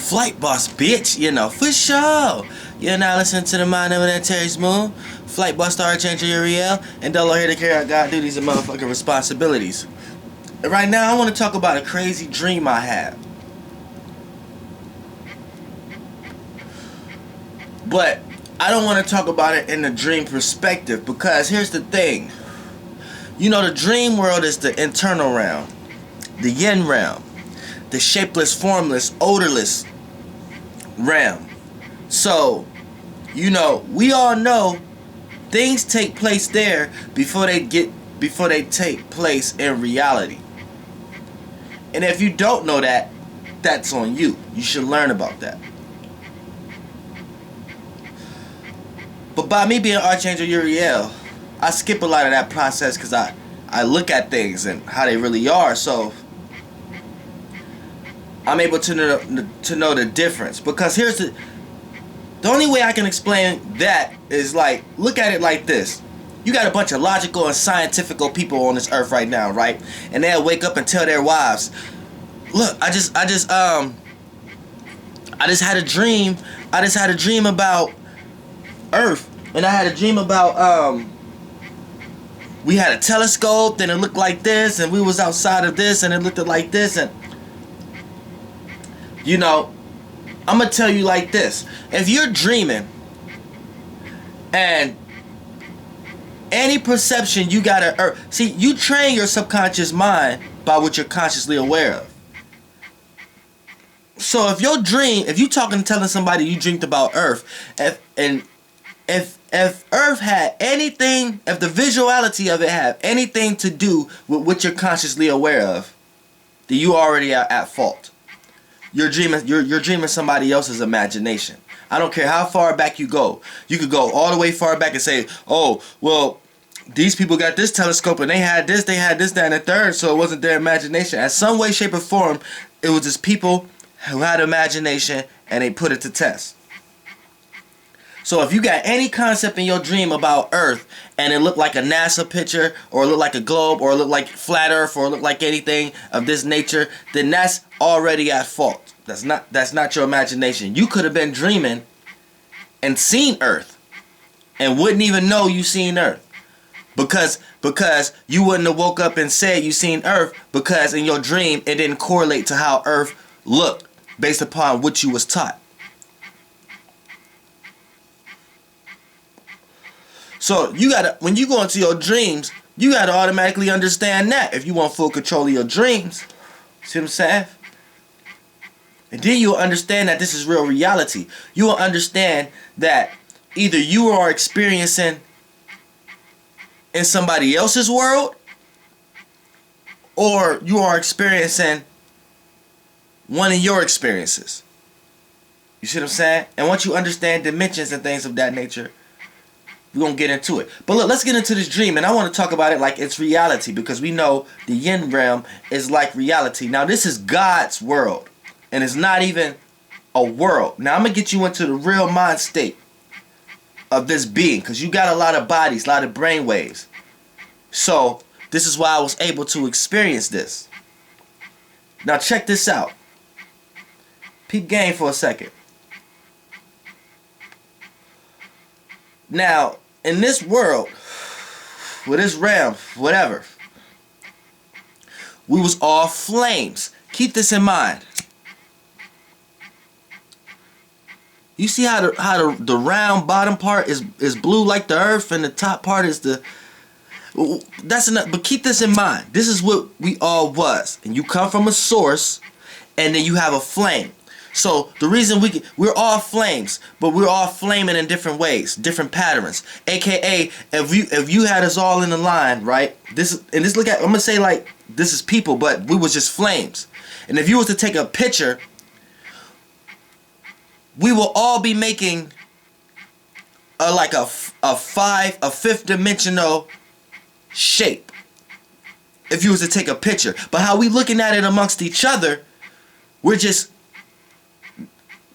Flight boss, bitch, for sure. You're now listening to the mind of that Terry's Moon, Flight boss, Star Changer Uriel, and Dolo here to carry out God duties and motherfucking responsibilities. And right now, I want to talk about a crazy dream I had. But I don't want to talk about it in the dream perspective, because here's the thing. The dream world is the internal realm, the yin realm, the shapeless, formless, odorless realm. So, we all know things take place there before they take place in reality. And if you don't know that, that's on you. You should learn about that. But by me being Archangel Uriel, I skip a lot of that process because I look at things and how they really are. So I'm able to know the difference. Because here's the only way I can explain that is like, look at it like this. You got a bunch of logical and scientific people on this earth right now, right? And they'll wake up and tell their wives, look, I just had a dream. I just had a dream about Earth. And I had a dream about we had a telescope and it looked like this, and we was outside of this and it looked like this. And I'm gonna tell you like this. If you're dreaming and any perception you gotta see, you train your subconscious mind by what you're consciously aware of. So if you telling somebody you dreamed about Earth, if Earth had anything, if the visuality of it had anything to do with what you're consciously aware of, then you already are at fault. You're dreaming somebody else's imagination. I don't care how far back you go. You could go all the way far back and say, oh, well, these people got this telescope and they had this, that, and the third, so it wasn't their imagination. In some way, shape, or form, it was just people who had imagination and they put it to test. So if you got any concept in your dream about Earth and it looked like a NASA picture, or it looked like a globe, or it looked like flat Earth, or it looked like anything of this nature, then that's already at fault. That's not your imagination. You could have been dreaming and seen Earth and wouldn't even know you seen Earth. Because you wouldn't have woke up and said you seen Earth, because in your dream it didn't correlate to how Earth looked based upon what you was taught. So when you go into your dreams, you gotta automatically understand that if you want full control of your dreams. See what I'm saying? And then you'll understand that this is real reality. You will understand that either you are experiencing in somebody else's world, or you are experiencing one of your experiences. You see what I'm saying? And once you understand dimensions and things of that nature, we're going to get into it. But look, let's get into this dream. And I want to talk about it like it's reality, because we know the yin realm is like reality. Now, this is God's world. And it's not even a world. Now, I'm going to get you into the real mind state of this being, because you got a lot of bodies, a lot of brain waves. So, this is why I was able to experience this. Now, check this out. Peep game for a second. Now, in this world, with this realm, whatever, we was all flames. Keep this in mind. You see how the round bottom part is blue like the earth, and the top part is that's enough. But keep this in mind. This is what we all was, and you come from a source, and then you have a flame. So the reason we're all flames, but we're all flaming in different ways, different patterns. AKA, if you had us all in the line, right? I'm gonna say like this is people, but we was just flames. And if you was to take a picture, we will all be making a fifth dimensional shape. If you was to take a picture, but how we looking at it amongst each other,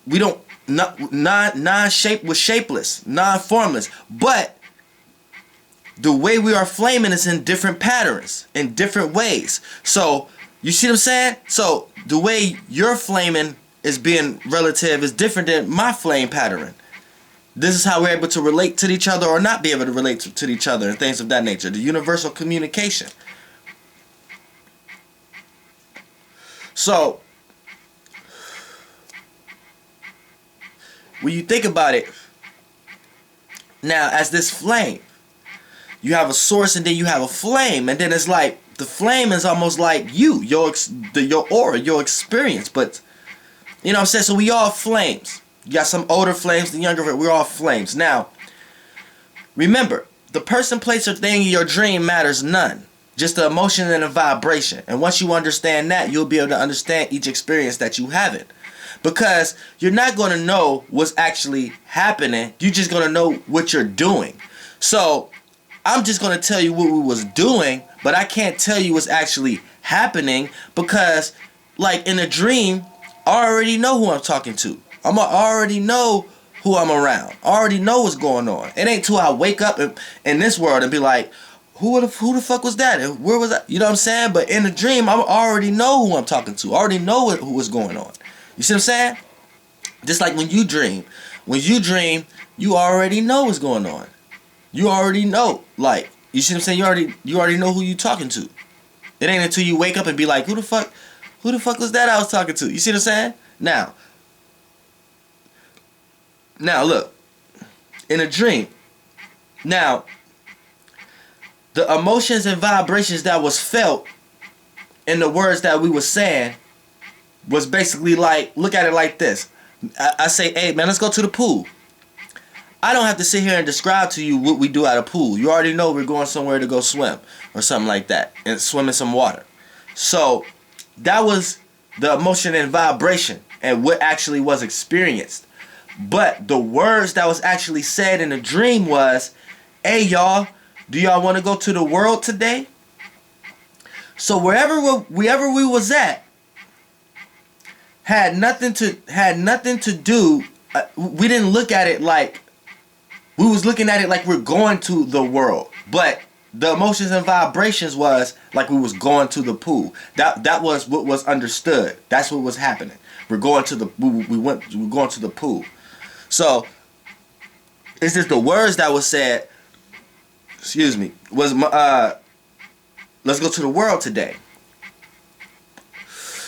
we don't non-shape was shapeless, non-formless. But the way we are flaming is in different patterns, in different ways. So You see what I'm saying? So the way you're flaming is being relative is different than my flame pattern. This is how we're able to relate to each other or not be able to relate to each other and things of that nature. The universal communication. So, when you think about it, now as this flame, you have a source and then you have a flame, and then it's like the flame is almost like your aura, your experience. But you know what I'm saying? So we all flames. You got some older flames, the younger. We're all flames. Now, remember, the person, place, or thing in your dream matters none. Just the emotion and the vibration. And once you understand that, you'll be able to understand each experience that you having. Because you're not going to know what's actually happening. You're just going to know what you're doing. So, I'm just going to tell you what we was doing, but I can't tell you what's actually happening because, like in a dream, I already know who I'm talking to. I already know who I'm around. I already know what's going on. It ain't till I wake up in this world and be like, who the fuck was that? And where was that? You know what I'm saying? But in the dream, I already know who I'm talking to. I already know who was going on. You see what I'm saying? Just like when you dream. When you dream, you already know what's going on. You already know. Like, you see what I'm saying? You already know who you talking to. It ain't until you wake up and be like, who the fuck was that I was talking to? You see what I'm saying? Now look, in a dream, now, the emotions and vibrations that was felt in the words that we were saying was basically like, look at it like this. I say, hey man, let's go to the pool. I don't have to sit here and describe to you what we do at a pool. You already know we're going somewhere to go swim or something like that and swim in some water. So that was the emotion and vibration and what actually was experienced. But the words that was actually said in the dream was, hey y'all, do y'all want to go to the world today? So wherever we was at had nothing to do. We didn't look at it like we was looking at it like we're going to the world, but the emotions and vibrations was like we was going to the pool. That was what was understood. That's what was happening. We're going to we're going to the pool. So it's just the words that was said. Excuse me. Was let's go to the world today.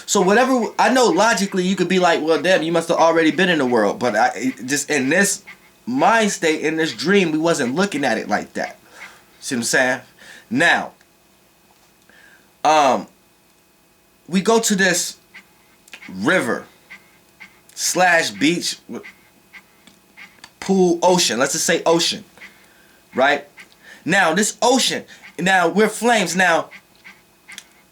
So whatever, I know logically you could be like, well, damn, you must have already been in the world. But just in this mind state, in this dream, we wasn't looking at it like that. See what I'm saying? Now, we go to this river / beach, pool, ocean. Let's just say ocean, right? Now, this ocean, now we're flames. Now,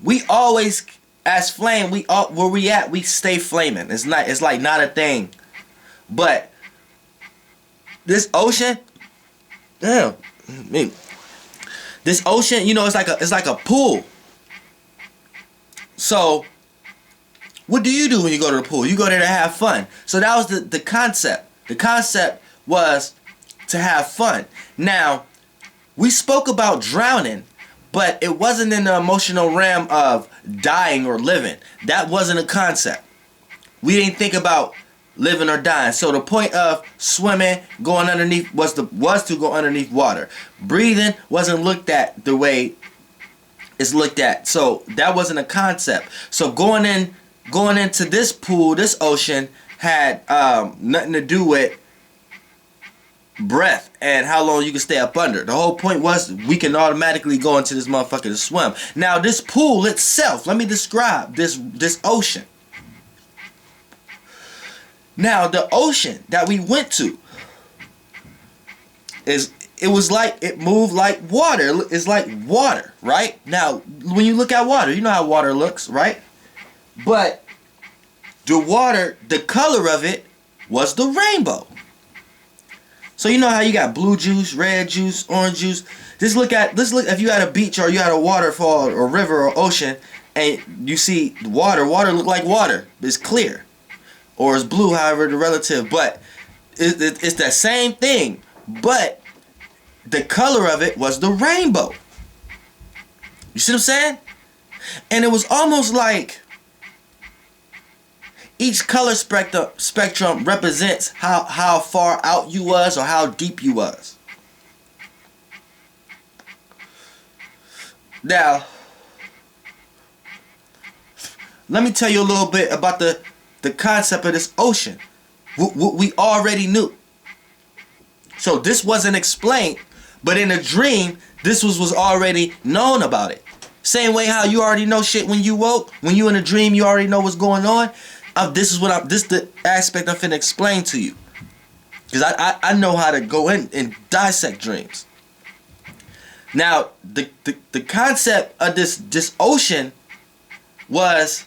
we always, as flame, where we at, we stay flaming. It's like not a thing. But this ocean, damn, me. This ocean, you know, it's like a pool. So, what do you do when you go to the pool? You go there to have fun. So that was the concept. The concept was to have fun. Now, we spoke about drowning, but it wasn't in the emotional realm of dying or living. That wasn't a concept. We didn't think about living or dying. So the point of swimming, going underneath, was to go underneath water. Breathing wasn't looked at the way it's looked at. So that wasn't a concept. So going into this pool, this ocean, had nothing to do with breath and how long you can stay up under. The whole point was we can automatically go into this motherfucker to swim. Now this pool itself, let me describe this ocean. Now the ocean that we went to it moved like water. It's like water, right? Now when you look at water, you know how water looks, right? But the water, the color of it was the rainbow. So you know how you got blue juice, red juice, orange juice. Let's look if you had a beach or you had a waterfall or river or ocean and you see water look like water. It's clear. Or it's blue, however the relative. But it's the same thing. But the color of it was the rainbow. You see what I'm saying? And it was almost like, each color spectrum represents how far out you was or how deep you was. Now, let me tell you a little bit about the concept of this ocean. What we already knew. So this wasn't explained, but in a dream, this was already known about it. Same way how you already know shit when you woke. When you in a dream, you already know what's going on. This is the aspect I'm finna explain to you. Because I know how to go in and dissect dreams. Now, the concept of this ocean was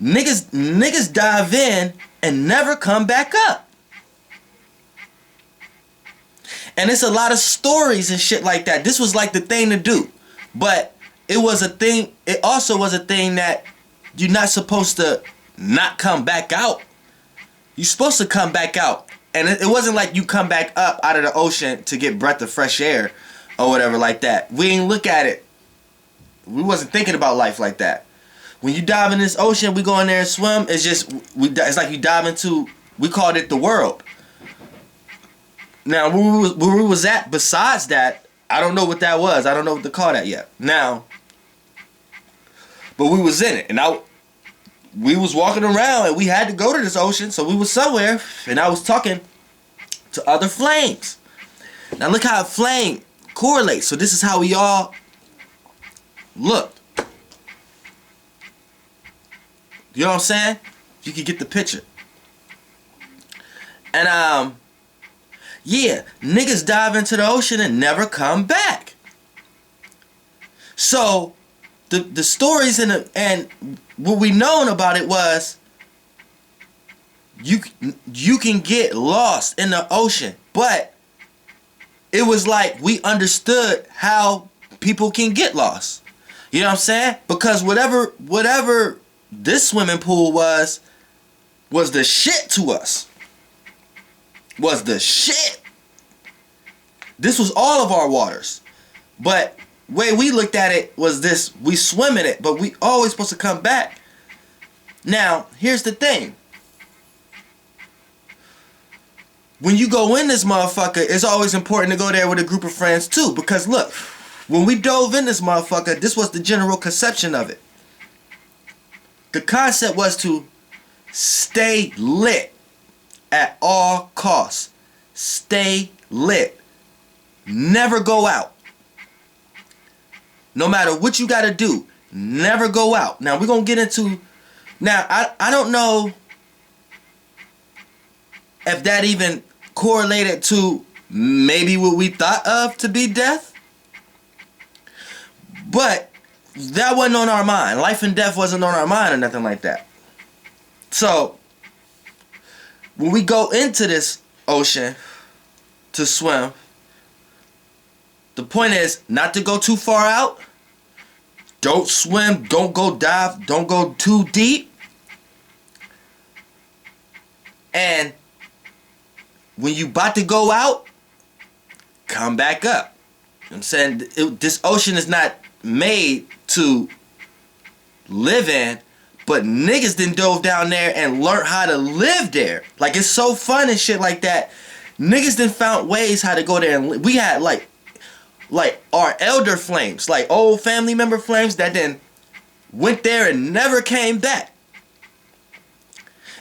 niggas dive in and never come back up. And it's a lot of stories and shit like that. This was like the thing to do. But it was a thing, it also was a thing that you're not supposed to not come back out. You're supposed to come back out. And it wasn't like you come back up out of the ocean to get breath of fresh air or whatever like that. We ain't look at it. We wasn't thinking about life like that. When you dive in this ocean, we go in there and swim. It's like you dive into, we called it the world. Now, where we was at, besides that, I don't know what that was. I don't know what to call that yet. Now, but we was in it, and we was walking around, and we had to go to this ocean, so we was somewhere, and I was talking to other flames. Now, look how a flame correlates. So this is how we all looked. You know what I'm saying? You can get the picture. And yeah, niggas dive into the ocean and never come back. So the stories and what we known about it was you can get lost in the ocean, but it was like we understood how people can get lost. You know what I'm saying? Because whatever this swimming pool was the shit to us. Was the shit. This was all of our waters. But way we looked at it was this, we swim in it, but we always supposed to come back. Now, here's the thing. When you go in this motherfucker, it's always important to go there with a group of friends too. Because look, when we dove in this motherfucker, this was the general conception of it. The concept was to stay lit at all costs. Stay lit. Never go out. No matter what you gotta do, never go out. Now we're gonna get into. Now I don't know if that even correlated to maybe what we thought of to be death, but that wasn't on our mind. Life and death wasn't on our mind or nothing like that. So when we go into this ocean to swim, the point is not to go too far out. Don't swim, don't go dive, don't go too deep. And when you about to go out, come back up. You know what I'm saying? This ocean is not made to live in, but niggas done dove down there and learned how to live there. Like, it's so fun and shit like that. Niggas done found ways how to go there and we had like our elder flames, like old family member flames that then went there and never came back.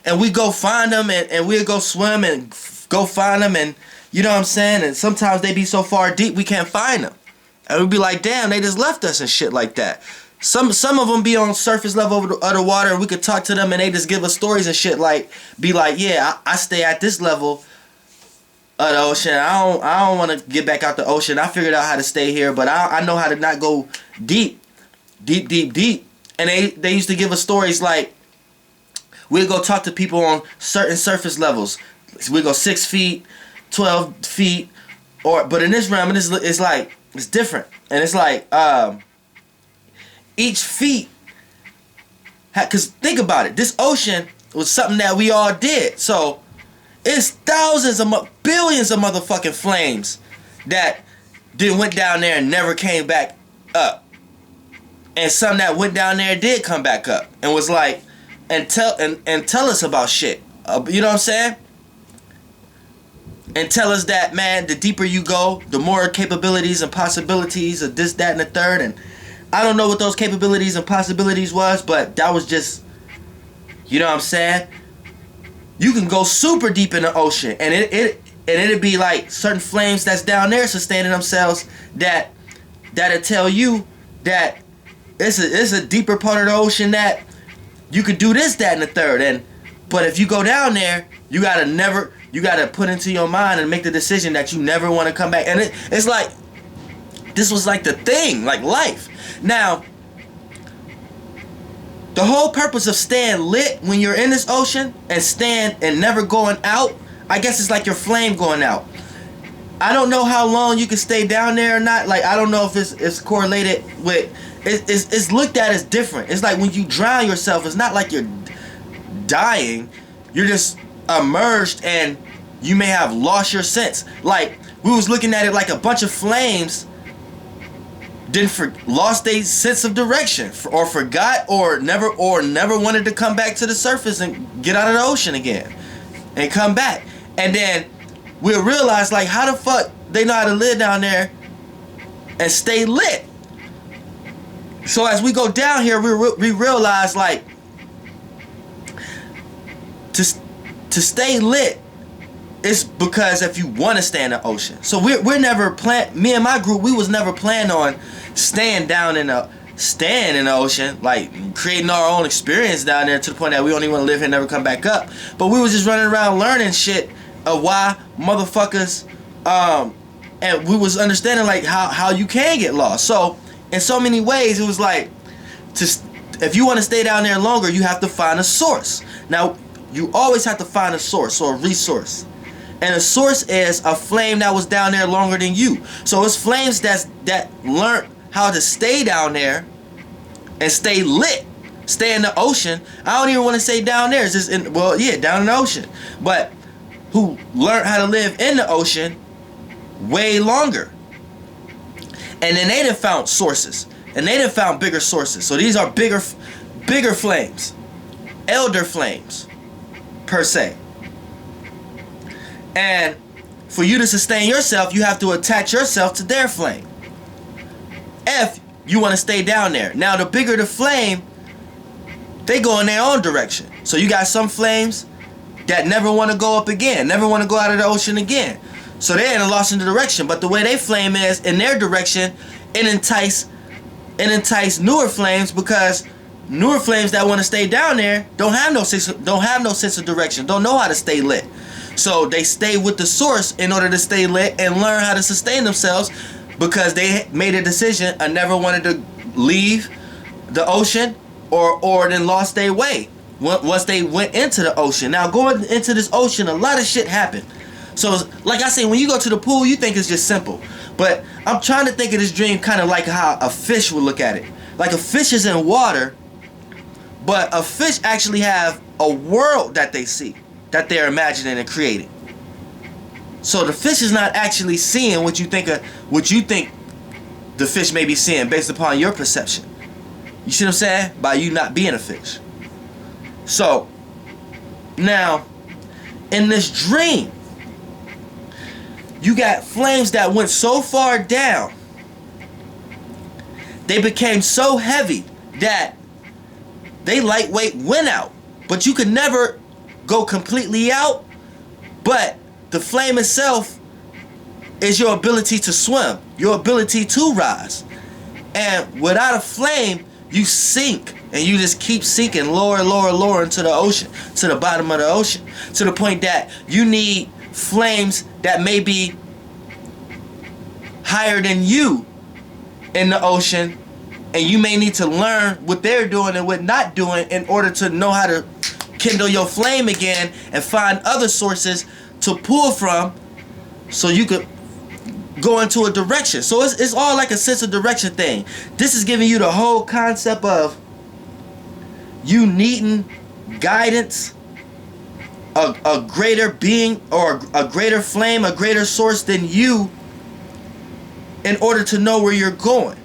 And we go find them and we'll go swim and go find them, and you know what I'm saying? And sometimes they be so far deep we can't find them. And we'd be like, damn, they just left us and shit like that. Some of them be on surface level of the water, and we could talk to them and they just give us stories and shit like, be like, yeah, I stay at this level of the ocean. I don't want to get back out the ocean. I figured out how to stay here, but I know how to not go deep. And they used to give us stories like, we'd go talk to people on certain surface levels. We'd go 6 feet, 12 feet, but in this realm, it's like, it's different. And it's like, each feet, because think about it, this ocean was something that we all did. So it's billions of motherfucking flames that went down there and never came back up. And some that went down there did come back up and was like, and tell us about shit. You know what I'm saying? And tell us that, man, the deeper you go, the more capabilities and possibilities of this, that, and the third. And I don't know what those capabilities and possibilities was, but that was just, you know what I'm saying? You can go super deep in the ocean, and it'd be like certain flames that's down there sustaining themselves that'll tell you that it's a deeper part of the ocean that you could do this, that, and the third. But if you go down there, you gotta put into your mind and make the decision that you never want to come back. And it's like, this was like the thing, like life. Now, the whole purpose of staying lit when you're in this ocean and never going out, I guess it's like your flame going out. I don't know how long you can stay down there or not. Like, I don't know if it's correlated with, it's looked at as different. It's like when you drown yourself, it's not like you're dying. You're just immersed and you may have lost your sense. Like, we was looking at it like a bunch of flames lost their sense of direction, or forgot, or never wanted to come back to the surface and get out of the ocean again and come back. And then we'll realize, like, how the fuck they know how to live down there and stay lit. So as we go down here, we realize, like, to stay lit is because if you want to stay in the ocean. So we're never me and my group, we was never planning on staying in the ocean, like creating our own experience down there to the point that we don't even want to live here and never come back up. But we was just running around learning shit of why motherfuckers, and we was understanding, like, how you can get lost. So in so many ways, it was like, if you want to stay down there longer, you have to find a source. Now, you always have to find a source or a resource. And a source is a flame that was down there longer than you. So it's flames that learned how to stay down there and stay lit, stay in the ocean. I don't even want to say down there. It's just down in the ocean. But who learned how to live in the ocean way longer. And then they done found sources. And they done found bigger sources. So these are bigger flames. Elder flames, per se. And for you to sustain yourself, you have to attach yourself to their flame if you want to stay down there. Now, the bigger the flame, they go in their own direction. So you got some flames that never want to go up again, never want to go out of the ocean again. So they're in a lost in the direction. But the way they flame is in their direction, it entice newer flames, because newer flames that want to stay down there don't have no sense of direction, don't know how to stay lit. So they stay with the source in order to stay lit and learn how to sustain themselves, because they made a decision and never wanted to leave the ocean or then lost their way once they went into the ocean. Now, going into this ocean, a lot of shit happened. So, like I say, when you go to the pool, you think it's just simple. But I'm trying to think of this dream kind of like how a fish would look at it. Like, a fish is in water, but a fish actually have a world that they see, that they're imagining and creating. So the fish is not actually seeing what you think the fish may be seeing based upon your perception. You see what I'm saying? By you not being a fish. So now, in this dream, you got flames that went so far down, they became so heavy that they lightweight went out. But you could never go completely out. But the flame itself is your ability to swim, your ability to rise. And without a flame, you sink, and you just keep sinking lower and lower and lower into the ocean, to the bottom of the ocean, to the point that you need flames that may be higher than you in the ocean, and you may need to learn what they're doing and what not doing in order to know how to kindle your flame again and find other sources to pull from, so you could go into a direction. So it's all like a sense of direction thing. This is giving you the whole concept of you needing guidance, a greater being or a greater flame, a greater source than you, in order to know where you're going.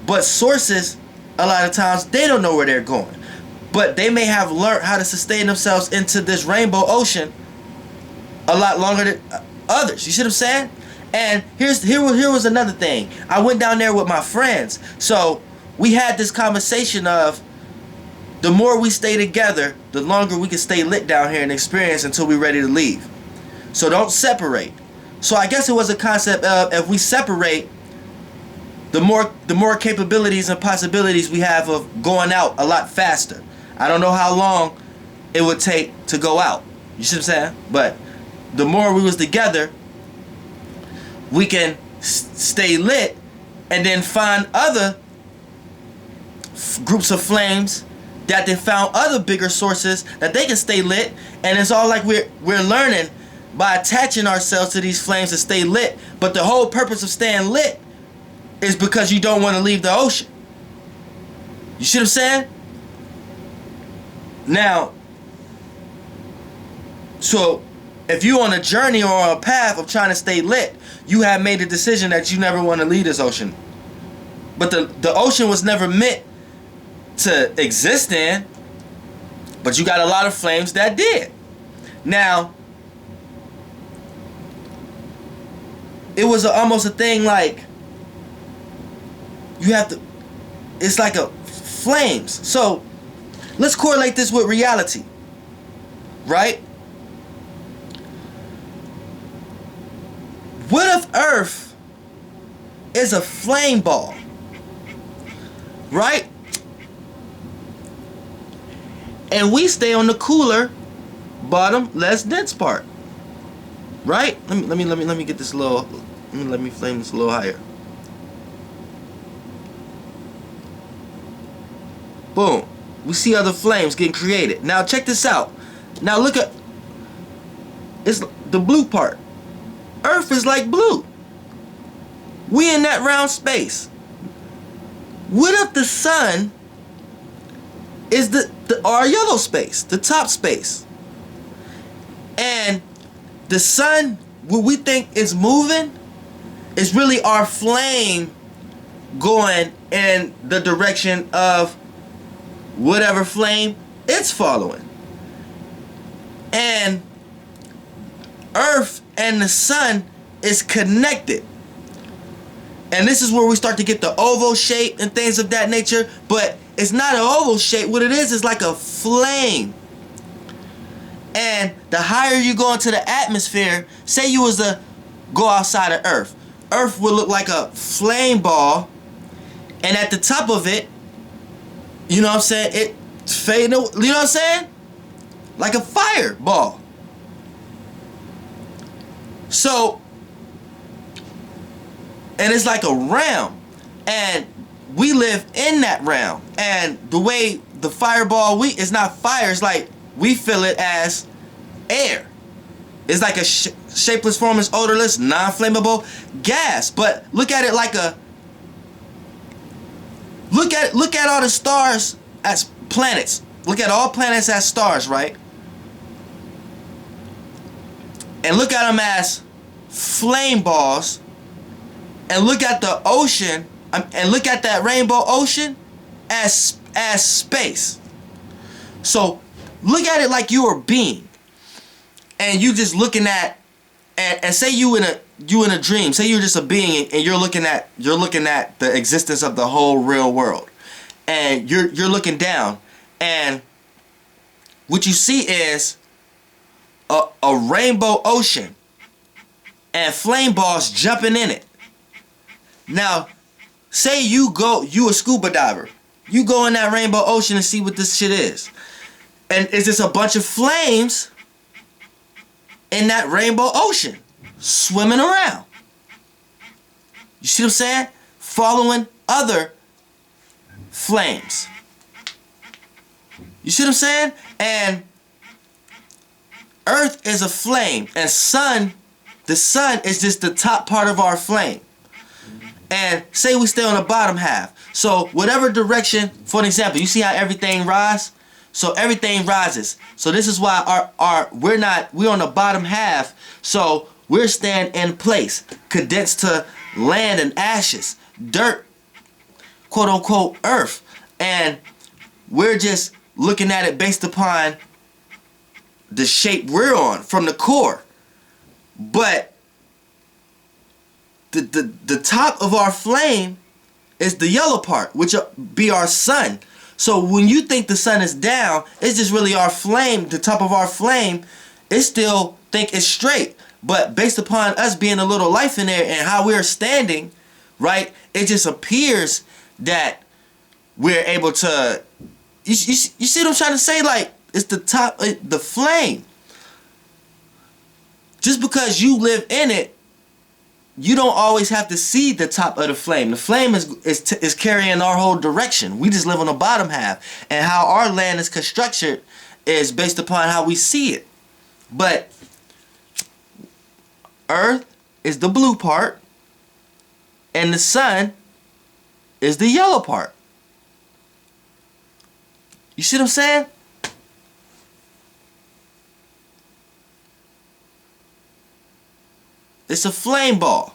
But sources, a lot of times, they don't know where they're going. but they may have learned how to sustain themselves into this rainbow ocean a lot longer than others. You see what I'm saying? And here was another thing. I went down there with my friends, so we had this conversation of the more we stay together, the longer we can stay lit down here and experience until we're ready to leave. So don't separate. So I guess it was a concept of, if we separate, the more capabilities and possibilities we have of going out a lot faster. I don't know how long it would take to go out. You see what I'm saying? But the more we was together, we can stay lit and then find other groups of flames that they found other bigger sources that they can stay lit. And it's all like we're learning by attaching ourselves to these flames to stay lit. But the whole purpose of staying lit is because you don't want to leave the ocean. You see what I'm saying? Now, so if you're on a journey or a path of trying to stay lit, you have made a decision that you never want to leave this ocean. But the ocean was never meant to exist in, but you got a lot of flames that did. Now, it was almost a thing like, you have to, it's like a flames. So let's correlate this with reality, right? What if Earth is a flame ball, right? And we stay on the cooler, bottom, less dense part, right? Let me get this a little. Let me flame this a little higher. Boom. We see other flames getting created. Now check this out. Now look at, it's the blue part. Earth is like blue. We in that round space. What if the sun is our yellow space, the top space? And the sun, what we think is moving, is really our flame going in the direction of whatever flame it's following. And Earth and the sun is connected. And this is where we start to get the oval shape and things of that nature. But it's not an oval shape. What it is like a flame. And the higher you go into the atmosphere, say you was to go outside of Earth. Earth would look like a flame ball. And at the top of it, you know what I'm saying, it fading, you know what I'm saying? Like a fireball. So, and it's like a realm, and we live in that realm. And the way the fireball, it's not fire, it's like we feel it as air. It's like a shapeless, formless, odorless, non-flammable gas. But look at it like a, look at all the stars as planets. Look at all planets as stars, right? And look at them as flame balls. And look at the ocean, and look at that rainbow ocean as space. So look at it like you're a being, and you just looking at, and say you in a dream. Say you're just a being, and you're looking at the existence of the whole real world, and you're looking down, and what you see is a rainbow ocean and flame balls jumping in it. Now, say you a scuba diver. You go in that rainbow ocean and see what this shit is. And it's just a bunch of flames in that rainbow ocean swimming around. You see what I'm saying? Following other flames. You see what I'm saying? And Earth is a flame, and the sun is just the top part of our flame. And say we stay on the bottom half. So whatever direction, for an example, you see how everything rises? So everything rises. So this is why we're on the bottom half. So we're staying in place, condensed to land and ashes, dirt, quote unquote earth. And we're just looking at it based upon the shape we're on from the core. But the top of our flame is the yellow part, which will be our sun. So when you think the sun is down, it's just really our flame. The top of our flame, it still think it's straight. But based upon us being a little life in there and how we're standing, right, it just appears that we're able to, you see what I'm trying to say? Like, it's the top, the flame. Just because you live in it, you don't always have to see the top of the flame. The flame is carrying our whole direction. We just live on the bottom half. And how our land is constructed is based upon how we see it. But Earth is the blue part, and the sun is the yellow part. You see what I'm saying? It's a flame ball.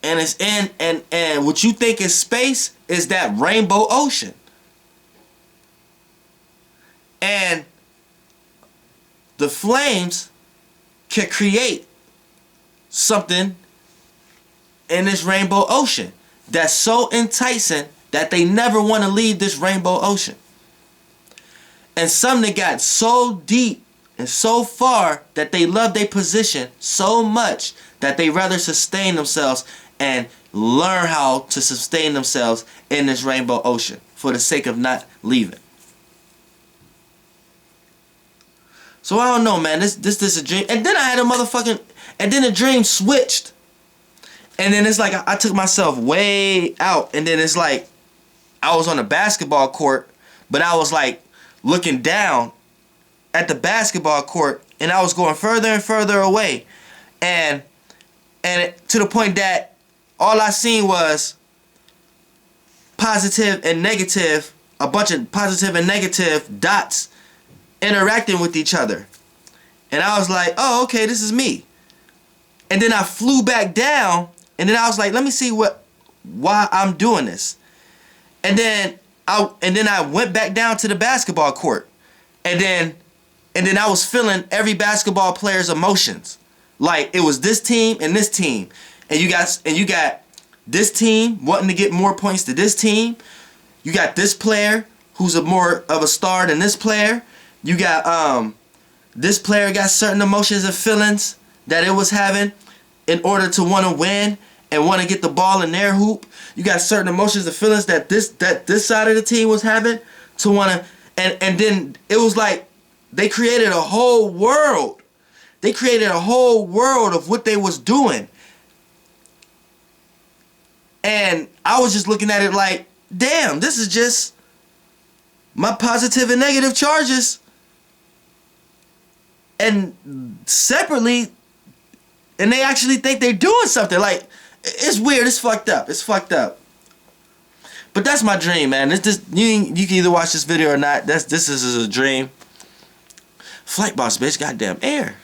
And it's in, and what you think is space is that rainbow ocean. And the flames can create something in this rainbow ocean that's so enticing that they never want to leave this rainbow ocean. And some that got so deep and so far that they love their position so much that they rather sustain themselves and learn how to sustain themselves in this rainbow ocean for the sake of not leaving. So I don't know, man. This is a dream. And then I had a motherfucking, and then the dream switched. And then it's like I took myself way out, and then it's like I was on a basketball court, but I was like looking down at the basketball court, and I was going further and further away, and to the point that all I seen was positive and negative, a bunch of positive and negative dots interacting with each other. And I was like, oh, okay, this is me. And then I flew back down, and then I was like, let me see why I'm doing this. And then I went back down to the basketball court, and then I was feeling every basketball player's emotions. Like it was this team and this team, and you got this team wanting to get more points to this team. You got this player who's more of a star than this player. You got this player got certain emotions and feelings that it was having in order to want to win and want to get the ball in their hoop. You got certain emotions and feelings that this side of the team was having to want to, and then it was like they created a whole world. They created a whole world of what they was doing. And I was just looking at it like, damn, this is just my positive and negative charges. And separately, and they actually think they're doing something. Like, it's weird. It's fucked up. It's fucked up. But that's my dream, man. It's just, you can either watch this video or not. This is a dream. Flight boss, bitch. Goddamn air.